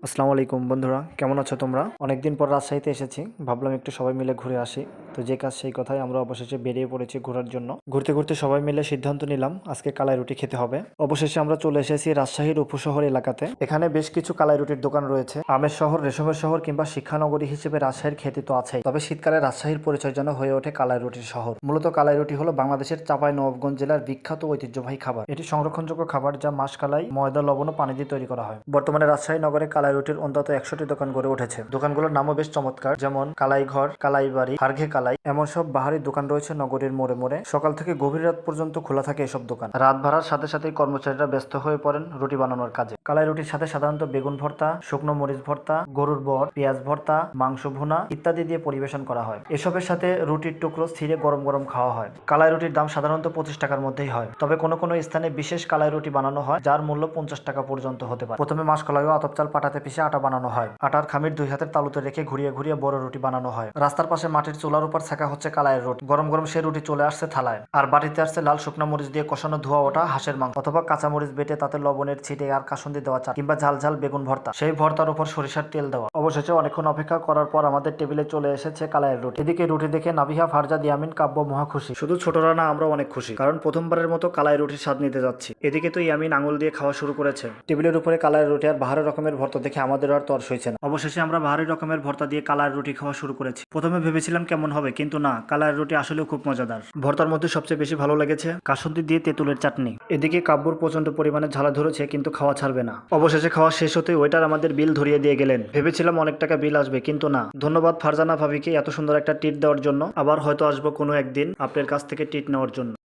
আসসালামু আলাইকুম বন্ধুরা, কেমন আছো তোমরা? অনেকদিন পর রাজশাহীতে এসেছি, ভাবলাম একটু সবাই মিলে ঘুরে আসি। তো যে কাজ সেই কথাই, আমরা অবশেষে বেরিয়ে পড়েছি ঘোরার জন্য। ঘুরতে ঘুরতে সবাই মিলে সিদ্ধান্ত নিলাম আজকে কালাই রুটি খেতে হবে। অবশেষে আমরা চলে এসেছি রাজশাহীর উপশহর এলাকাতে। এখানে বেশ কিছু কালাই রুটির দোকান রয়েছে। আমের শহর, রেশমের শহর কিংবা শিক্ষানগরী হিসেবে রাজশাহীর খ্যাতি তো আছেই, তবে শীতকালে রাজশাহীর পরিচয় যেন হয়ে ওঠে কালাই রুটির শহর। মূলত কালাই রুটি হলো বাংলাদেশের চাঁপাইনবাবগঞ্জ জেলার বিখ্যাত ঐতিহ্যবাহী খাবার। এটি সংরক্ষণযোগ্য খাবার যা মাসকালাই, ময়দা, লবণ ও পানি দিয়ে তৈরি করা হয়। বর্তমানে রাজশাহী নগরে কালাই রুটির অন্তত 100টি দোকান গড়ে উঠেছে। দোকানগুলোর নামও বেশ চমৎকার, যেমন কালাই ঘর, কালাই বাড়ি, হারঘে কালাই, এমন সব বাহারি দোকান রয়েছে নগরীর মোড়ে মোড়ে। সকাল থেকে গভীর রাত পর্যন্ত খোলা থাকে এসব দোকান। রাত ভাড়ার সাথে সাথেই কর্মচারীরা ব্যস্ত হয়ে পড়েন রুটি বানানোর কাজে। কালাই রুটির সাথে সাধারণত বেগুন ভর্তা, শুকনো মরিচ ভর্তা, গরুর বর, পেঁয়াজ ভর্তা, মাংস ভুনা ইত্যাদি দিয়ে পরিবেশন করা হয়। এসবের সাথে রুটির টুকরো ছিঁড়ে গরম গরম খাওয়া হয়। কালাই রুটির দাম সাধারণত 25 টাকার মধ্যেই হয়, তবে কোনো কোনো স্থানে বিশেষ কালাই রুটি বানানো হয় যার মূল্য 50 টাকা পর্যন্ত হতে পারে। প্রথমে মাসকলাই ও আতপ চাল পাটাতে পিষে আটা বানানো হয়। আটার খামির দুই হাতের তালুতে রেখে ঘুরিয়ে ঘুরিয়ে বড় রুটি বানানো হয়। রাস্তার পাশে মাটির চুলার উপর ছাকা হচ্ছে কালাইয়ের রুটি। গরম গরম সে রুটি চলে আসছে থালায়, আর বাটিতে আসছে লাল শুকনো মরিচ দিয়ে কষানো ধোয়া ওঠা হাঁসের মাংস, অথবা কাঁচা মরিচ বেটে তাতে লবণের ছিটে আর কাসুন্দি দেওয়া চা, কিংবা ঝাল ঝাল বেগুন ভর্তা, সেই ভর্তার উপর সরিষার তেল দেওয়া। অবশেষে অনেকক্ষণ অপেক্ষা করার পর আমাদের টেবিলে চলে এসেছে কালাইয়ের রুটি। এদিকে রুটি দেখে নাবিহা, ফারজাদ, ইয়ামিন, কাব্য মহা খুশি। শুধু ছোটরা না, আমরা অনেক খুশি, কারণ প্রথমবারের মতো কালাই রুটির স্বাদ নিতে যাচ্ছি। এদিকে তো ইয়ামিন আঙুল দিয়ে খাওয়া শুরু করেছে। টেবিলের উপরে কালাইয়ের রুটি আর বাহারি রকমের ভর্তা দেখে আমাদের আর তর সইছে না। অবশেষে আমরা বাহারি রকমের ভর্তা দিয়ে কালাইয়ের রুটি খাওয়া শুরু করেছি। প্রথমে ভেবেছিলাম কেমন হবে, কিন্তু না, কালাইয়ের রুটি আসলেও খুব মজাদার। ভর্তার মধ্যে সবচেয়ে বেশি ভালো লেগেছে কাসুন্দি দিয়ে তেঁতুলের চাটনি। এদিকে কাব্যর প্রচন্ড পরিমাণে ঝালা ধরেছে, কিন্তু খাওয়া ছাড়বে না। অবশেষে খাওয়া শেষ হতে ওয়েটার আমাদের বিল ধরিয়ে দিয়ে গেলেন। ভেবেছিলাম অনেক টাকা বিল আসবে, কিন্তু না। ধন্যবাদ ফারজানা ভাবিকে এত সুন্দর একটা ট্রিট দেওয়ার জন্য। আবার হয়তো আসবো কোনো একদিন আপনার কাছ থেকে ট্রিট নেওয়ার জন্য।